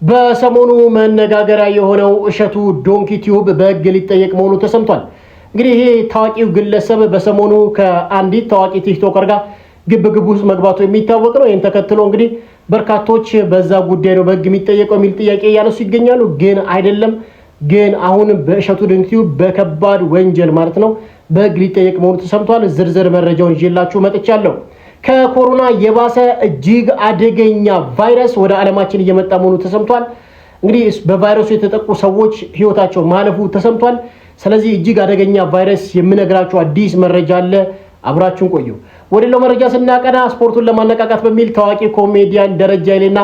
በሰሞኑ መነጋገሪያ የሆነው እሸቱ ዶንኪ ቲዩብ በሕግ ሊጠየቅ መሆኑ ተሰምቷል። እንግዲህ ይሄ ታዋቂው ግለሰብ በሰሞኑ ከአንዲት ታዋቂ ቲክቶከር ጋር ግብግብ ውስጥ መግባቱ የሚታወቅ ነው። ይህን ተከትሎ እንግዲህ በርካቶች በዛ ጉዳይ ነው በሕግ የሚጠየቀው የሚል ጥያቄ እያነሱ ይገኛሉ። ግን አይደለም። ግን አሁን በእሸቱ ዶንኪ ቲዩብ በከባድ ወንጀል ማለት ነው በሕግ ሊጠየቅ መሆኑ ተሰምቷል። ዝርዝር መረጃውን ይዤላችሁ መጥቻለሁ። ከኮሮና የባሰ እጅግ አደገኛ ቫይረስ ወደ ዓለማችን እየመጣ መሆኑ ተሰምቷል። እንግዲህ በቫይረሱ የተጠቁ ሰዎች ህይወታቸው ማለፉ ተሰምቷል። ስለዚህ እጅግ አደገኛ ቫይረስ የምነግራችሁ አዲስ መረጃ አለ። አብራችሁን ቆዩ። ወደ ሌላው መረጃ ስናቀና ስፖርቱን ለማነቃቃት በሚል ታዋቂ ኮሜዲያን ደረጃ ኃይሌና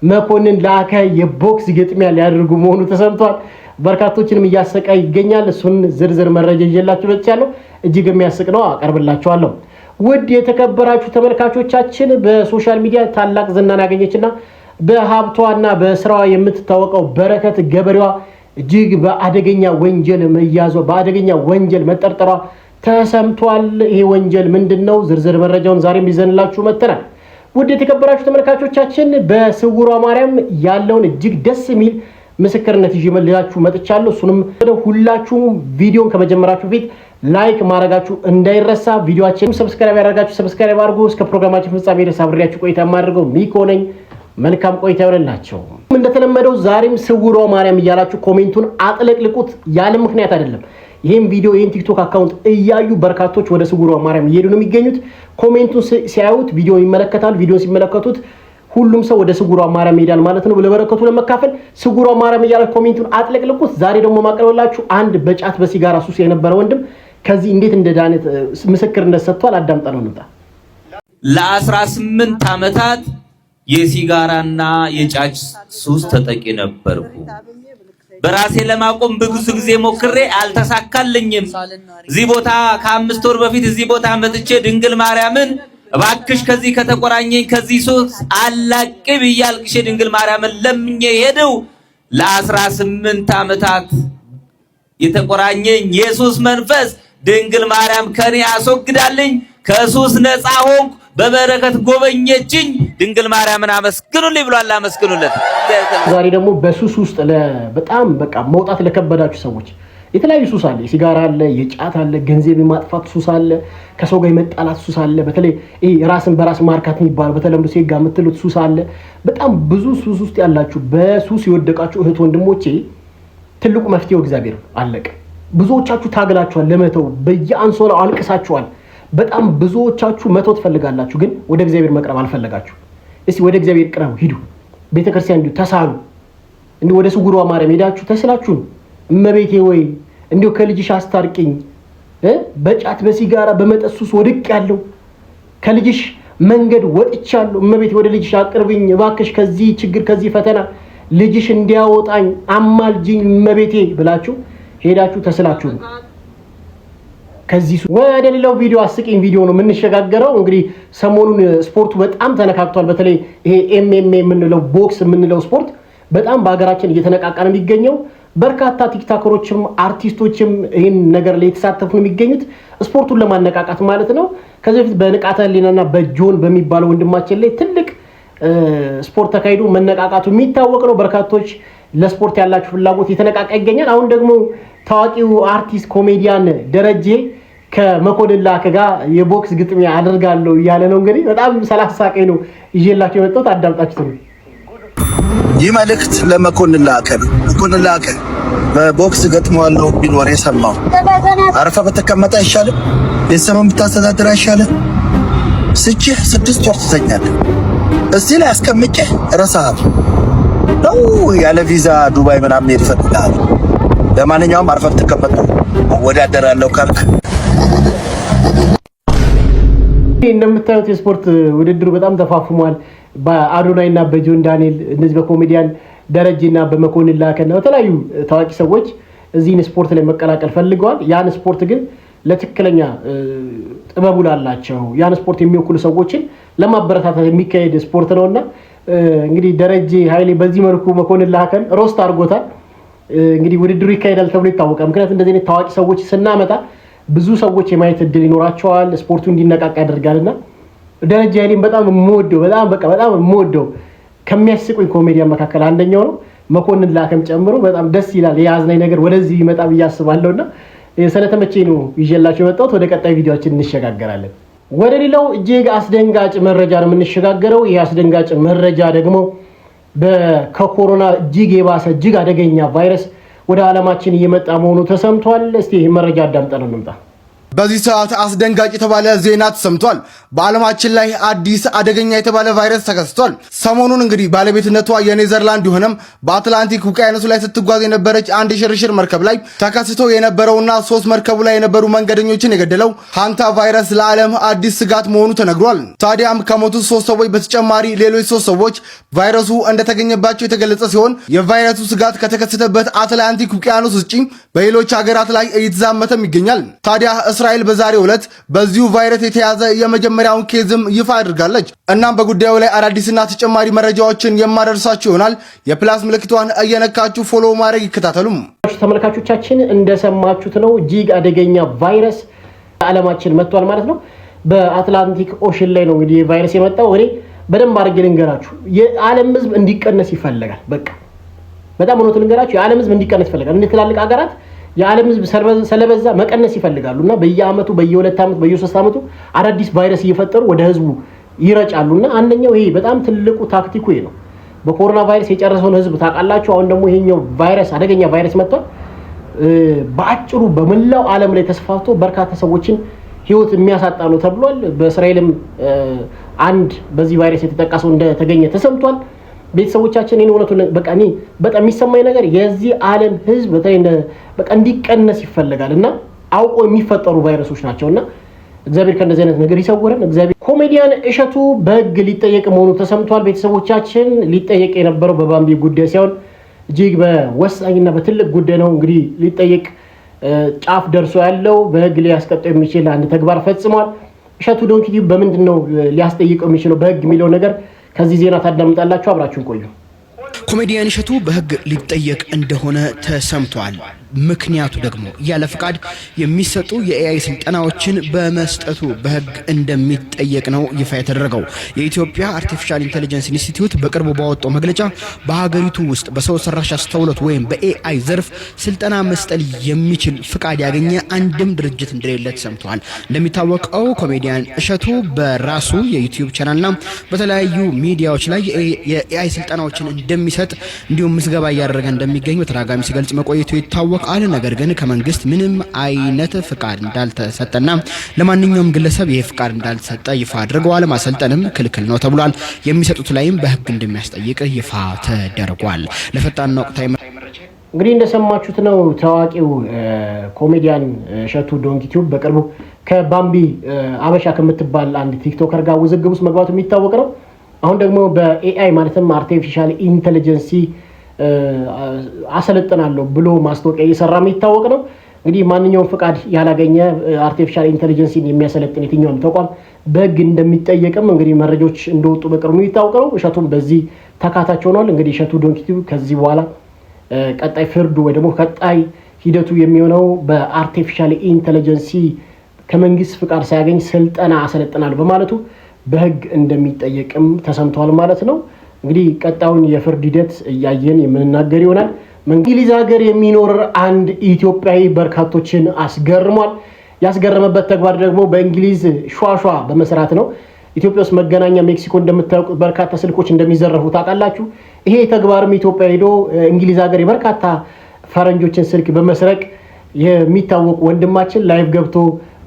መኮንን ላከ የቦክስ ግጥሚያ ሊያደርጉ መሆኑ ተሰምቷል። በርካቶችንም እያሰቀ ይገኛል። እሱን ዝርዝር መረጃ ይዤላችሁ መጥቻለሁ። እጅግ የሚያስቅ ነው፣ አቀርብላችኋለሁ። ውድ የተከበራችሁ ተመልካቾቻችን በሶሻል ሚዲያ ታላቅ ዝናን ያገኘችና በሀብቷና በስራዋ የምትታወቀው በረከት ገበሬዋ እጅግ በአደገኛ ወንጀል መያዟ በአደገኛ ወንጀል መጠርጠሯ ተሰምቷል። ይሄ ወንጀል ምንድነው? ዝርዝር መረጃውን ዛሬም ይዘንላችሁ መጥተናል። ውድ የተከበራችሁ ተመልካቾቻችን በስውሯ ማርያም ያለውን እጅግ ደስ የሚል ምስክርነት ይዤላችሁ መጥቻለሁ። እሱንም ሁላችሁም ቪዲዮን ከመጀመራችሁ በፊት ላይክ ማድረጋችሁ እንዳይረሳ። ቪዲዮአችንን ሰብስክራይብ ያደርጋችሁ ሰብስክራይብ አድርጉ። እስከ ፕሮግራማችን ፍጻሜ ድረስ አብሬያችሁ ቆይታ የማደርገው ሚኮ ነኝ። መልካም ቆይታ ይሆንላችሁ። እንደተለመደው ዛሬም ስውሯ ማርያም እያላችሁ ኮሜንቱን አጥለቅልቁት። ያለ ምክንያት አይደለም። ይሄን ቪዲዮ ይሄን ቲክቶክ አካውንት እያዩ በርካቶች ወደ ስውሯ ማርያም እየሄዱ ነው የሚገኙት። ኮሜንቱን ሲያዩት ቪዲዮን ይመለከታል። ቪዲዮን ሲመለከቱት ሁሉም ሰው ወደ ስውሯ ማርያም ይሄዳል ማለት ነው። ለበረከቱ ለመካፈል ስውሯ ማርያም እያላችሁ ኮሜንቱን አጥለቅልቁት። ዛሬ ደግሞ ማቀርብላችሁ አንድ በጫት በሲጋራ ሱስ የነበረ ወንድም ከዚህ እንዴት እንደዳነ ምስክርነት ሰጥቷል። አዳምጠነው እንምጣ። ለ18 ዓመታት የሲጋራና የጫት ሱስ ተጠቂ ነበርኩ። በራሴ ለማቆም ብዙ ጊዜ ሞክሬ አልተሳካልኝም። እዚህ ቦታ ከ5 ወር በፊት እዚህ ቦታ መጥቼ ድንግል ማርያምን እባክሽ ከዚህ ከተቆራኘኝ ከዚህ ሱስ አላቂ ብያልቅሽ ድንግል ማርያምን ለምኜ ሄደው ለ18 ዓመታት የተቆራኘኝ የሱስ መንፈስ ድንግል ማርያም ከኔ አስወግዳልኝ። ከሱስ ነፃ ሆንኩ። በበረከት ጎበኘችኝ። ድንግል ማርያምን አመስግኑልኝ ብሏል። አመስግኑለት። ዛሬ ደግሞ በሱስ ውስጥ በጣም በቃ መውጣት ለከበዳችሁ ሰዎች የተለያዩ ሱስ አለ። ሲጋራ አለ፣ የጫት አለ፣ ገንዘብ የማጥፋት ሱስ አለ፣ ከሰው ጋር የመጣላት ሱስ አለ። በተለይ ይሄ ራስን በራስ ማርካት የሚባለው በተለምዶ ሴጋ የምትሉት ሱስ አለ። በጣም ብዙ ሱስ ውስጥ ያላችሁ በሱስ የወደቃችሁ እህት ወንድሞቼ ትልቁ መፍትሄው እግዚአብሔር አለቀ። ብዙዎቻችሁ ታግላችኋል ለመተው፣ በየአንሶላው አልቅሳችኋል። በጣም ብዙዎቻችሁ መተው ትፈልጋላችሁ፣ ግን ወደ እግዚአብሔር መቅረብ አልፈለጋችሁ። እስቲ ወደ እግዚአብሔር ቅረቡ፣ ሂዱ፣ ቤተክርስቲያን ሂዱ፣ ተሳሉ። እንዲህ ወደ ስውሯ ማርያም ሄዳችሁ ተስላችሁ እመቤቴ ወይ እንዲሁ ከልጅሽ አስታርቂኝ፣ በጫት በሲጋራ በመጠጥ ሱስ ወድቄያለሁ፣ ከልጅሽ መንገድ ወጥቻለሁ፣ እመቤቴ ወደ ልጅሽ አቅርብኝ እባክሽ፣ ከዚህ ችግር ከዚህ ፈተና ልጅሽ እንዲያወጣኝ አማልጅኝ እመቤቴ ብላችሁ ሄዳችሁ ተስላችሁ ነው። ከዚህ ወደ ሌላው ቪዲዮ አስቂኝ ቪዲዮ ነው የምንሸጋገረው። እንግዲህ ሰሞኑን ስፖርቱ በጣም ተነካክቷል። በተለይ ይሄ ኤምኤምኤ የምንለው ቦክስ የምንለው ስፖርት በጣም በሀገራችን እየተነቃቃ ነው የሚገኘው። በርካታ ቲክቶከሮችም አርቲስቶችም ይህን ነገር ላይ የተሳተፉ ነው የሚገኙት ስፖርቱን ለማነቃቃት ማለት ነው። ከዚህ በፊት በንቃተ ህሊናና በጆን በሚባለው ወንድማችን ላይ ትልቅ ስፖርት ተካሂዶ መነቃቃቱ የሚታወቅ ነው። በርካቶች ለስፖርት ያላችሁ ፍላጎት የተነቃቃ ይገኛል። አሁን ደግሞ ታዋቂው አርቲስት ኮሜዲያን ደረጀ ከመኮንን ላከ ጋር የቦክስ ግጥሚያ አደርጋለሁ እያለ ነው። እንግዲህ በጣም ሰላሳቀኝ ነው ይዤላችሁ የመጣሁት። አዳምጣችሁት ነው። ይህ መልእክት ለመኮንን ላከ ነው። መኮንን ላከ በቦክስ ገጥመዋለሁ ቢል ወሬ ሰማሁ። አረፈ በተቀመጠ አይሻልም? ቤተሰብን ብታስተዳድር አይሻልም? ስጭህ 6 ወር ትተኛለህ። እዚህ ላይ አስቀምጬህ እረሳሃለሁ ነው ያለ ቪዛ ዱባይ ምናምን ሄድ ፈልጋል። ለማንኛውም አርፈህ ተቀመጥ። ወዳደራለሁ ካልክ እንደምታዩት የስፖርት ውድድሩ በጣም ተፋፍሟል። በአዶናይ እና በጆን ዳንኤል እነዚህ በኮሜዲያን ደረጀና በመኮንን ላከና በተለያዩ ታዋቂ ሰዎች እዚህን ስፖርት ላይ መቀላቀል ፈልገዋል። ያን ስፖርት ግን ለትክክለኛ ጥበቡ ላላቸው ያን ስፖርት የሚወክሉ ሰዎችን ለማበረታታት የሚካሄድ ስፖርት ነውና እንግዲህ ደረጀ ኃይሌ በዚህ መልኩ መኮንን ላከን ሮስት አድርጎታል። እንግዲህ ውድድሩ ይካሄዳል ተብሎ ይታወቃል። ምክንያቱም እንደዚህ አይነት ታዋቂ ሰዎች ስናመጣ ብዙ ሰዎች የማየት እድል ይኖራቸዋል፣ ስፖርቱ እንዲነቃቃ ያደርጋልና ደረጀ ኃይሌን በጣም የምወደው በጣም የምወደው ከሚያስቁኝ ኮሜዲያን መካከል አንደኛው ነው። መኮንን ላከም ጨምሮ በጣም ደስ ይላል። የያዝናኝ ነገር ወደዚህ ይመጣ ብዬ አስባለሁና ስለተመቸኝ ነው ይዤላችሁ የመጣሁት። ወደ ቀጣይ ቪዲዮአችን እንሸጋገራለን። ወደ ሌላው እጅግ አስደንጋጭ መረጃ ነው የምንሸጋገረው። ይህ አስደንጋጭ መረጃ ደግሞ ከኮሮና እጅግ የባሰ እጅግ አደገኛ ቫይረስ ወደ ዓለማችን እየመጣ መሆኑ ተሰምቷል። እስቲ ይህ መረጃ አዳምጠን እንምጣ። በዚህ ሰዓት አስደንጋጭ የተባለ ዜና ተሰምቷል። በዓለማችን ላይ አዲስ አደገኛ የተባለ ቫይረስ ተከስቷል። ሰሞኑን እንግዲህ ባለቤትነቷ የኔዘርላንድ የሆነም በአትላንቲክ ውቅያኖስ ላይ ስትጓዝ የነበረች አንድ ሽርሽር መርከብ ላይ ተከስቶ የነበረውና 3 መርከቡ ላይ የነበሩ መንገደኞችን የገደለው ሃንታ ቫይረስ ለዓለም አዲስ ስጋት መሆኑ ተነግሯል። ታዲያም ከሞቱት 3 ሰዎች በተጨማሪ ሌሎች 3 ሰዎች ቫይረሱ እንደተገኘባቸው የተገለጸ ሲሆን የቫይረሱ ስጋት ከተከሰተበት አትላንቲክ ውቅያኖስ ውጪ በሌሎች ሀገራት ላይ እየተዛመተም ይገኛል። ታዲያ እስራኤል በዛሬው ዕለት በዚሁ ቫይረስ የተያዘ የመጀመሪያውን ኬዝም ይፋ አድርጋለች። እናም በጉዳዩ ላይ አዳዲስና ተጨማሪ መረጃዎችን የማደርሳችሁ ይሆናል። የፕላስ ምልክቷን እየነካችሁ ፎሎ ማድረግ ይከታተሉም። ተመልካቾቻችን እንደሰማችሁት ነው እጅግ አደገኛ ቫይረስ ዓለማችን መጥቷል ማለት ነው። በአትላንቲክ ኦሽን ላይ ነው እንግዲህ ቫይረስ የመጣው። እኔ በደንብ አድርጌ ልንገራችሁ፣ የዓለም ሕዝብ እንዲቀነስ ይፈልጋል። በቃ በጣም እውነት ልንገራችሁ፣ የዓለም ሕዝብ እንዲቀነስ ይፈልጋል። እንደ ትላልቅ ሀገራት የዓለም ሕዝብ ስለበዛ መቀነስ ይፈልጋሉና በየአመቱ በየ2 አመቱ በየ3 አመቱ አዳዲስ ቫይረስ እየፈጠሩ ወደ ህዝቡ ይረጫሉና አንደኛው ይሄ በጣም ትልቁ ታክቲኩ ይሄ ነው። በኮሮና ቫይረስ የጨረሰውን ህዝብ ታውቃላችሁ። አሁን ደግሞ ይሄኛው ቫይረስ አደገኛ ቫይረስ መጥቷል። በአጭሩ በመላው ዓለም ላይ ተስፋፍቶ በርካታ ሰዎችን ህይወት የሚያሳጣ ነው ተብሏል። በእስራኤልም አንድ በዚህ ቫይረስ የተጠቃሰው እንደተገኘ ተሰምቷል። ቤተሰቦቻችን እኔ እውነቱን በቃ እኔ በጣም የሚሰማኝ ነገር የዚህ ዓለም ህዝብ በቃ እንዲቀነስ ይፈልጋልና አውቆ የሚፈጠሩ ቫይረሶች ናቸውና እግዚአብሔር ከእንደዚህ አይነት ነገር ይሰውረን። እግዚአብሔር። ኮሜዲያን እሸቱ በህግ ሊጠየቅ መሆኑ ተሰምቷል። ቤተሰቦቻችን ሊጠየቅ የነበረው በባምቢ ጉዳይ ሳይሆን እጅግ በወሳኝና በትልቅ ጉዳይ ነው። እንግዲህ ሊጠየቅ ጫፍ ደርሶ ያለው በህግ ሊያስቀጣው የሚችል አንድ ተግባር ፈጽሟል። እሸቱ ዶንኪ ቲዩብ በምንድነው ሊያስጠይቀው የሚችለው በህግ የሚለው ነገር ከዚህ ዜና ታዳምጣላችሁ። አብራችሁን ቆዩ። ኮሜዲያን እሸቱ በህግ ሊጠየቅ እንደሆነ ተሰምቷል። ምክንያቱ ደግሞ ያለ ፍቃድ የሚሰጡ የኤአይ ስልጠናዎችን በመስጠቱ በህግ እንደሚጠየቅ ነው ይፋ የተደረገው። የኢትዮጵያ አርቲፊሻል ኢንተለጀንስ ኢንስቲትዩት በቅርቡ ባወጣው መግለጫ በሀገሪቱ ውስጥ በሰው ሰራሽ አስተውሎት ወይም በኤአይ ዘርፍ ስልጠና መስጠት የሚችል ፍቃድ ያገኘ አንድም ድርጅት እንደሌለ ተሰምቷል። እንደሚታወቀው ኮሜዲያን እሸቱ በራሱ የዩቲዩብ ቻናልና በተለያዩ ሚዲያዎች ላይ የኤአይ ስልጠናዎችን እንደሚሰጥ እንዲሁም ምዝገባ እያደረገ እንደሚገኝ በተደጋጋሚ ሲገልጽ መቆየቱ ይታወቃል። ነገር ግን ከመንግስት ምንም አይነት ፍቃድ እንዳልተሰጠና ለማንኛውም ግለሰብ ይሄ ፍቃድ እንዳልተሰጠ ይፋ አድርገዋል። ማሰልጠንም ክልክል ነው ተብሏል። የሚሰጡት ላይም በህግ እንደሚያስጠይቅ ይፋ ተደርጓል። ለፈጣንና ወቅታዊ እንግዲህ እንደሰማችሁት ነው ታዋቂው ኮሜዲያን እሸቱ ዶንኪ ቲዩብ በቅርቡ ከባምቢ አበሻ ከምትባል አንድ ቲክቶከር ጋር ውዝግብ ውስጥ መግባቱ የሚታወቅ ነው። አሁን ደግሞ በኤአይ ማለትም አርቲፊሻል ኢንተለጀንሲ አሰለጥናለሁ ብሎ ማስታወቂያ እየሰራ የሚታወቅ ነው። እንግዲህ ማንኛውም ፍቃድ ያላገኘ አርቲፊሻል ኢንተለጀንሲን የሚያሰለጥን የትኛውም ተቋም በህግ እንደሚጠየቅም እንግዲህ መረጃዎች እንደወጡ በቅርቡ የሚታወቅ ነው። እሸቱም በዚህ ተካታች ሆኗል። እንግዲህ እሸቱ ዶንኪ ቲዩብ ከዚህ በኋላ ቀጣይ ፍርዱ ወይ ደግሞ ቀጣይ ሂደቱ የሚሆነው በአርቲፊሻል ኢንተለጀንሲ ከመንግስት ፍቃድ ሳያገኝ ስልጠና አሰለጥናለሁ በማለቱ በህግ እንደሚጠየቅም ተሰምቷል ማለት ነው። እንግዲህ ቀጣዩን የፍርድ ሂደት እያየን የምንናገር ይሆናል። እንግሊዝ ሀገር የሚኖር አንድ ኢትዮጵያዊ በርካቶችን አስገርሟል። ያስገረመበት ተግባር ደግሞ በእንግሊዝ ሿሿ በመስራት ነው። ኢትዮጵያ ውስጥ መገናኛ ሜክሲኮ እንደምታውቁት በርካታ ስልኮች እንደሚዘረፉ ታውቃላችሁ። ይሄ ተግባርም ኢትዮጵያ ሄዶ እንግሊዝ ሀገር የበርካታ ፈረንጆችን ስልክ በመስረቅ የሚታወቅ ወንድማችን ላይቭ ገብቶ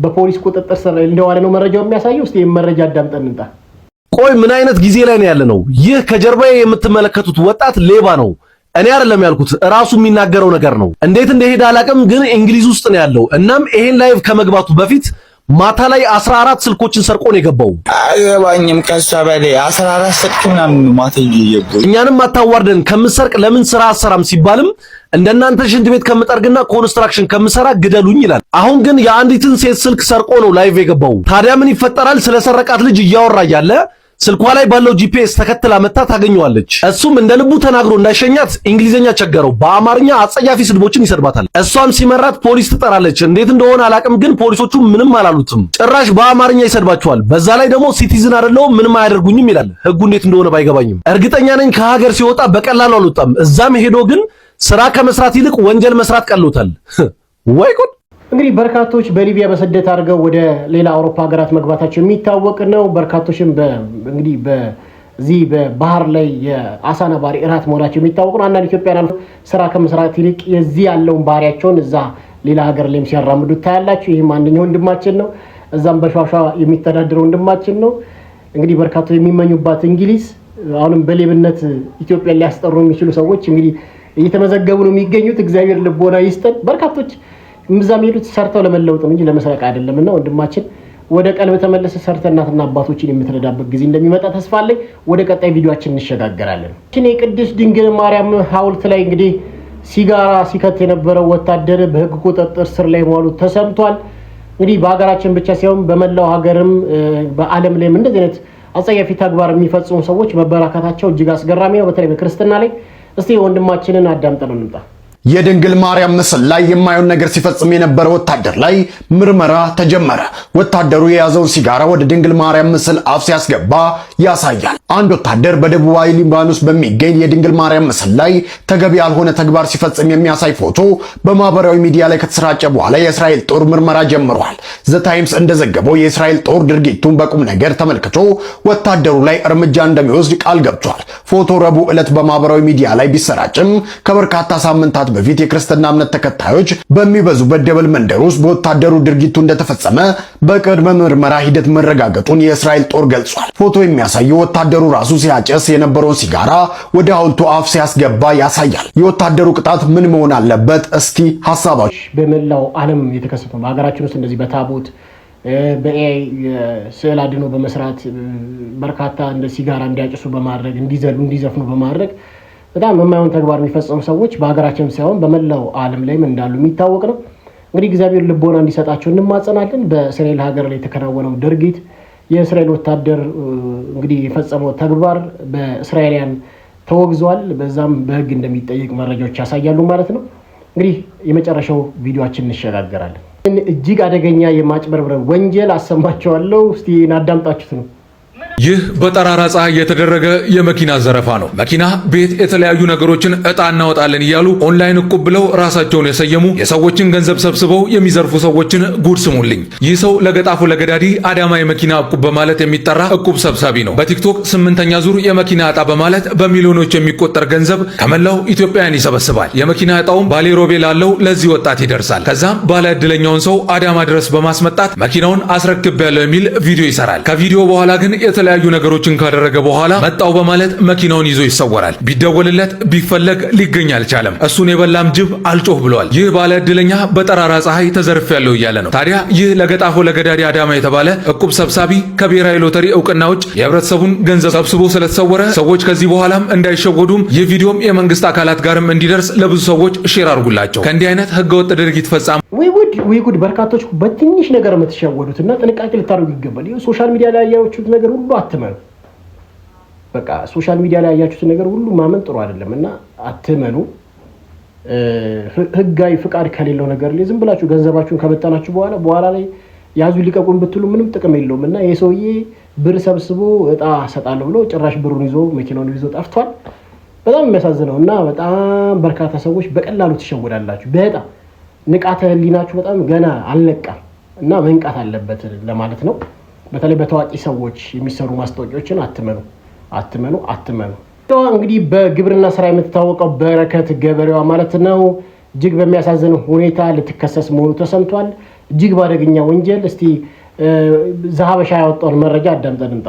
በፖሊስ ቁጥጥር ስር እንደዋለ ነው መረጃው የሚያሳየው። እስቲ መረጃ አዳምጠን እንጣ። ቆይ ምን አይነት ጊዜ ላይ ነው ያለነው? ይህ ከጀርባዬ የምትመለከቱት ወጣት ሌባ ነው። እኔ አይደለም ያልኩት፣ ራሱ የሚናገረው ነገር ነው። እንዴት እንደሄደ አላውቅም፣ ግን እንግሊዝ ውስጥ ነው ያለው። እናም ይሄን ላይቭ ከመግባቱ በፊት ማታ ላይ 14 ስልኮችን ሰርቆ ነው የገባው። አይገባኝም። ከሷ በላይ 14 ስልክ ምናምን ማታ ይየገባው። እኛንም አታዋርደን ከምሰርቅ ለምን ስራ አሰራም ሲባልም እንደናንተ ሽንት ቤት ከምጠርግና ኮንስትራክሽን ከምሰራ ግደሉኝ ይላል። አሁን ግን የአንዲትን ሴት ስልክ ሰርቆ ነው ላይቭ የገባው። ታዲያ ምን ይፈጠራል? ስለሰረቃት ልጅ እያወራ ያለ ስልኳ ላይ ባለው ጂፒኤስ ተከትላ መታ ታገኘዋለች። እሱም እንደ ልቡ ተናግሮ እንዳይሸኛት እንግሊዘኛ ቸገረው። በአማርኛ አጸያፊ ስድቦችን ይሰድባታል። እሷም ሲመራት ፖሊስ ትጠራለች። እንዴት እንደሆነ አላቅም፣ ግን ፖሊሶቹ ምንም አላሉትም። ጭራሽ በአማርኛ ይሰድባቸዋል። በዛ ላይ ደግሞ ሲቲዝን አይደለሁም ምንም አያደርጉኝም ይላል። ህጉ እንዴት እንደሆነ ባይገባኝም እርግጠኛ ነኝ ከሀገር ሲወጣ በቀላሉ አልወጣም። እዛም ሄዶ ግን ስራ ከመስራት ይልቅ ወንጀል መስራት ቀሎታል። ወይ ጉድ! እንግዲህ በርካቶች በሊቢያ በስደት አድርገው ወደ ሌላ አውሮፓ ሀገራት መግባታቸው የሚታወቅ ነው። በርካቶችም እንግዲህ በዚህ በባህር ላይ የአሳ ነባሪ እራት መሆናቸው የሚታወቅ ነው። አንዳንድ ኢትዮጵያውያን ስራ ከመስራት ይልቅ የዚህ ያለውን ባህሪያቸውን እዛ ሌላ ሀገር ላይም ሲያራምዱት ታያላችሁ። ይህም አንደኛው ወንድማችን ነው። እዛም በሿሿ የሚተዳደረው ወንድማችን ነው። እንግዲህ በርካቶች የሚመኙባት እንግሊዝ አሁንም በሌብነት ኢትዮጵያን ሊያስጠሩ የሚችሉ ሰዎች እንግዲህ እየተመዘገቡ ነው የሚገኙት። እግዚአብሔር ልቦና ይስጠን። በርካቶች ምዛም ሄዱት ሰርተው ለመለወጥ እንጂ ለመስረቅ አይደለምና ወንድማችን ወደ ቀልብ ተመለሰ። ሰርተህ እናትና አባቶችን የምትረዳበት ጊዜ እንደሚመጣ ተስፋ አለኝ። ወደ ቀጣይ ቪዲዮአችን እንሸጋገራለን። የቅድስት ድንግል ማርያም ሐውልት ላይ እንግዲህ ሲጋራ ሲከት የነበረው ወታደር በህግ ቁጥጥር ስር ላይ መዋሉ ተሰምቷል። እንግዲህ በሀገራችን ብቻ ሳይሆን በመላው ሀገርም በዓለም ላይም እንደዚህ አይነት አጸያፊ ተግባር የሚፈጽሙ ሰዎች መበራከታቸው እጅግ አስገራሚ ነው። በተለይ በክርስትና ላይ እስቲ ወንድማችንን አዳምጠን እንምጣ። የድንግል ማርያም ምስል ላይ የማየውን ነገር ሲፈጽም የነበረ ወታደር ላይ ምርመራ ተጀመረ። ወታደሩ የያዘውን ሲጋራ ወደ ድንግል ማርያም ምስል አፍ ሲያስገባ ያሳያል። አንድ ወታደር በደቡባዊ ሊባኖስ በሚገኝ የድንግል ማርያም ምስል ላይ ተገቢ ያልሆነ ተግባር ሲፈጽም የሚያሳይ ፎቶ በማህበራዊ ሚዲያ ላይ ከተሰራጨ በኋላ የእስራኤል ጦር ምርመራ ጀምሯል። ዘ ታይምስ እንደዘገበው የእስራኤል ጦር ድርጊቱን በቁም ነገር ተመልክቶ ወታደሩ ላይ እርምጃ እንደሚወስድ ቃል ገብቷል። ፎቶ ረቡዕ ዕለት በማህበራዊ ሚዲያ ላይ ቢሰራጭም ከበርካታ ሳምንታት በፊት የክርስትና እምነት ተከታዮች በሚበዙበት ደበል መንደር ውስጥ በወታደሩ ድርጊቱ እንደተፈጸመ በቅድመ ምርመራ ሂደት መረጋገጡን የእስራኤል ጦር ገልጿል። ፎቶ የሚያሳየው ወታደሩ ራሱ ሲያጨስ የነበረውን ሲጋራ ወደ ሐውልቱ አፍ ሲያስገባ ያሳያል። የወታደሩ ቅጣት ምን መሆን አለበት? እስቲ ሀሳባችሁ። በመላው ዓለም የተከሰተው በሀገራችን ውስጥ እንደዚህ በታቦት በኤአይ ስዕል አድኖ በመስራት በርካታ እንደ ሲጋራ እንዲያጭሱ በማድረግ እንዲዘሉ እንዲዘፍኑ በማድረግ በጣም የማይሆን ተግባር የሚፈጽሙ ሰዎች በሀገራችን ሳይሆን በመላው ዓለም ላይም እንዳሉ የሚታወቅ ነው። እንግዲህ እግዚአብሔር ልቦና እንዲሰጣቸው እንማጸናለን። በእስራኤል ሀገር ላይ የተከናወነው ድርጊት የእስራኤል ወታደር እንግዲህ የፈጸመው ተግባር በእስራኤላውያን ተወግዟል። በዛም በሕግ እንደሚጠየቅ መረጃዎች ያሳያሉ ማለት ነው። እንግዲህ የመጨረሻው ቪዲዮአችን እንሸጋገራለን። እጅግ አደገኛ የማጭበርበር ወንጀል አሰማቸዋለሁ። እስቲ እናዳምጣችሁት ነው። ይህ በጠራራ ፀሐይ የተደረገ የመኪና ዘረፋ ነው። መኪና፣ ቤት፣ የተለያዩ ነገሮችን እጣ እናወጣለን እያሉ ኦንላይን እቁብ ብለው ራሳቸውን የሰየሙ የሰዎችን ገንዘብ ሰብስበው የሚዘርፉ ሰዎችን ጉድ ስሙልኝ። ይህ ሰው ለገጣፉ ለገዳዲ አዳማ የመኪና እቁብ በማለት የሚጠራ እቁብ ሰብሳቢ ነው። በቲክቶክ 8ኛ ዙር የመኪና እጣ በማለት በሚሊዮኖች የሚቆጠር ገንዘብ ከመላው ኢትዮጵያውያን ይሰበስባል። የመኪና እጣውም ባሌ ሮቤ ላለው ለዚህ ወጣት ይደርሳል። ከዛም ባለ ዕድለኛውን ሰው አዳማ ድረስ በማስመጣት መኪናውን አስረክቤያለሁ የሚል ቪዲዮ ይሰራል። ከቪዲዮ በኋላ ግን የተለያዩ ነገሮችን ካደረገ በኋላ መጣው በማለት መኪናውን ይዞ ይሰወራል። ቢደወልለት ቢፈለግ ሊገኝ አልቻለም። እሱን የበላም ጅብ አልጮህ ብለዋል። ይህ ባለ ዕድለኛ በጠራራ ፀሐይ ተዘርፌያለሁ እያለ ነው። ታዲያ ይህ ለገጣፎ ለገዳዲ አዳማ የተባለ እቁብ ሰብሳቢ ከብሔራዊ ሎተሪ እውቅና ውጭ የህብረተሰቡን ገንዘብ ሰብስቦ ስለተሰወረ ሰዎች ከዚህ በኋላም እንዳይሸወዱም ይህ ቪዲዮም የመንግስት አካላት ጋርም እንዲደርስ ለብዙ ሰዎች ሼር አድርጉላቸው። ከእንዲህ አይነት ህገወጥ ድርጊት ፈጻሚ ወይ ጉድ! በርካቶች በትንሽ ነገር የምትሸወዱትና ጥንቃቄ ልታደርጉ ይገባል። ሶሻል ሚዲያ ላይ ያያችሁት ነገር ሁሉ አትመኑ። በቃ ሶሻል ሚዲያ ላይ ያያችሁት ነገር ሁሉ ማመን ጥሩ አይደለም እና አትመኑ። ህጋዊ ፍቃድ ከሌለው ነገር ላይ ዝም ብላችሁ ገንዘባችሁን ከበጠናችሁ በኋላ ላይ ያዙ ሊቀቁን ብትሉ ምንም ጥቅም የለውም እና የሰውዬ ብር ሰብስቦ እጣ ሰጣለሁ ብሎ ጭራሽ ብሩን ይዞ መኪናውን ይዞ ጠፍቷል። በጣም የሚያሳዝነው እና በጣም በርካታ ሰዎች በቀላሉ ትሸወዳላችሁ። በጣም ንቃተ ህሊናችሁ በጣም ገና አልነቃም እና መንቃት አለበት ለማለት ነው። በተለይ በታዋቂ ሰዎች የሚሰሩ ማስታወቂያዎችን አትመኑ። እንግዲህ በግብርና ስራ የምትታወቀው በረከት ገበሬዋ ማለት ነው እጅግ በሚያሳዝን ሁኔታ ልትከሰስ መሆኑ ተሰምቷል። እጅግ ባደገኛ ወንጀል። እስቲ ዘሀበሻ ያወጣውን መረጃ አዳምጠን እንምጣ።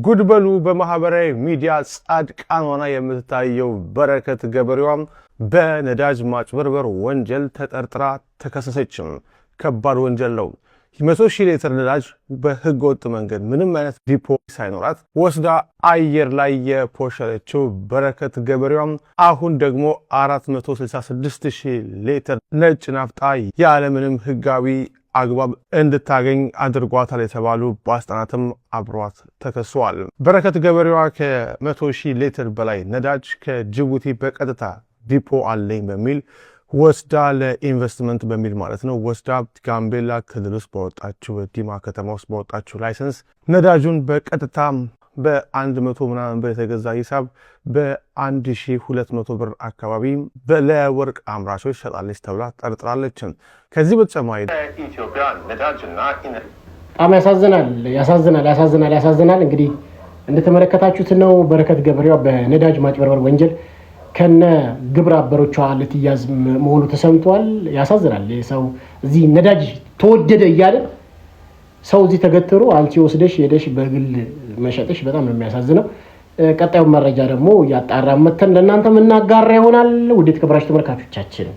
ጉድበሉ በማህበራዊ ሚዲያ ጻድቃን ሆና የምትታየው በረከት ገበሬዋም በነዳጅ ማጭበርበር ወንጀል ተጠርጥራ ተከሰሰችም። ከባድ ወንጀል ነው። 100,000 ሊትር ነዳጅ በህገ ወጥ መንገድ ምንም አይነት ዲፖ ሳይኖራት ወስዳ አየር ላይ የፖሸረችው በረከት ገበሬዋም አሁን ደግሞ 466,000 ሊትር ነጭ ናፍጣ ያለምንም ህጋዊ አግባብ እንድታገኝ አድርጓታል የተባሉ ባለስልጣናትም አብሯት ተከሰዋል። በረከት ገበሬዋ ከ100,000 ሊትር በላይ ነዳጅ ከጅቡቲ በቀጥታ ዲፖ አለኝ በሚል ወስዳ ለኢንቨስትመንት በሚል ማለት ነው ወስዳ ጋምቤላ ክልል ውስጥ በወጣችው ዲማ ከተማ ውስጥ በወጣችው ላይሰንስ ነዳጁን በቀጥታ በ100 ምናምን ብር የተገዛ ሂሳብ በ1200 ብር አካባቢ ለወርቅ አምራቾች ሸጣለች ተብላ ጠርጥራለች። ከዚህ በተጨማሪ ኢትዮጵያ ነዳጅና በጣም ያሳዝናል። እንግዲህ እንደተመለከታችሁት ነው በረከት ገበሬዋ በነዳጅ ማጭበርበር ወንጀል ከነ ግብረ አበሮቿ ልትያዝ መሆኑ ተሰምቷል። ያሳዝናል። ሰው እዚህ ነዳጅ ተወደደ እያለ ሰው እዚህ ተገትሮ አንቺ ወስደሽ ሄደሽ በግል መሸጥሽ በጣም ነው የሚያሳዝነው። ቀጣዩ መረጃ ደግሞ ያጣራ መተን ለእናንተ ምናጋራ ይሆናል። ውድ የተከበራችሁ ተመልካቾቻችን